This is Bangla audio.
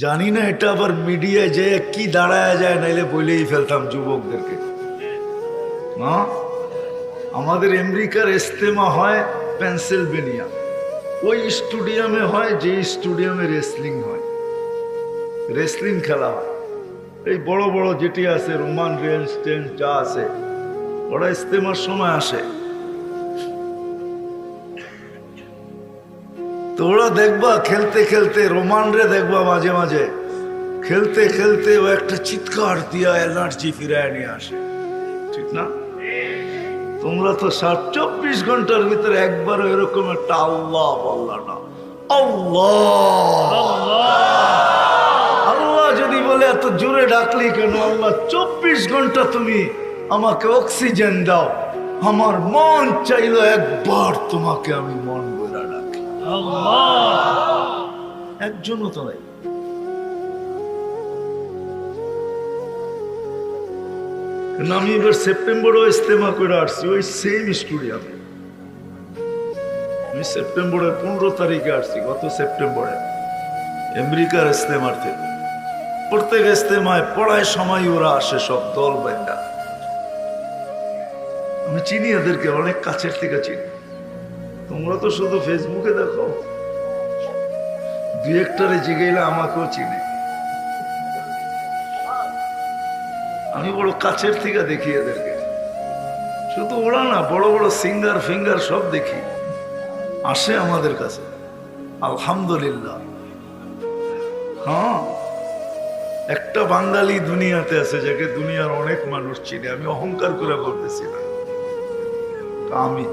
জানি না এটা আবার মিডিয়ায় যে কি দাঁড়ায় যায়, নাইলে বলেই ফেলতাম যুবকদেরকে। না, আমাদের আমেরিকার ইস্তেমা হয় পেনসিলভেনিয়া, ওই স্টেডিয়ামে হয় যে স্টেডিয়ামে রেসলিং হয়, রেসলিং খেলা হয়। এই বড় বড় যেটি আছে রোমান রেঞ্জ টেন্স যা আছে, ওরা ইস্তেমার সময় আসে। তো ওরা দেখবা খেলতে খেলতে, রোমানরে দেখবা মাঝে মাঝে খেলতে খেলতে ও একটা চিৎকার দিয়া এনার্জি ফিরায় নিয়ে আসে, ঠিক না? তোমরা তো 24 ঘন্টার ভিতরে একবারও এরকম একটা আল্লাহ বললা না। আল্লাহ আল্লাহ যদি বলে এত জোরে ডাকলি কেন? আল্লাহ 24 ঘন্টা তুমি আমাকে অক্সিজেন দাও, আমার মন চাইলো একবার তোমাকে আমি মন বইরা ডাকি। একজনও তো নাই। আমি এবার সেপ্টেম্বরও ইস্তেমা করে আসছি ওই সেম স্টুডিয়ামে। আমি সেপ্টেম্বরের 15 তারিখে আসছি, গত সেপ্টেম্বরে আমেরিকার ইস্তেমার থেকে। প্রত্যেক ইস্তেমায় পড়ায় সময় ওরা আসে, সব দল বেঁধা। আমি চিনি এদেরকে, অনেক কাছের থেকে চিনি। তোমরা তো শুধু ফেসবুকে দেখো, দুই একটারে জিগাইলে আমাকেও চিনি। আমি বড় কাছের থেকে দেখি এদেরকে, শুধু ওরা না, বড় বড় সিঙ্গার ফিঙ্গার সব দেখি, আসে আমাদের কাছে। আলহামদুলিল্লাহ। হ্যাঁ, একটা বাঙালি দুনিয়াতে আছে যাকে দুনিয়ার অনেক মানুষ চিনে। আমি অহংকার করে বলতেছি না, আমি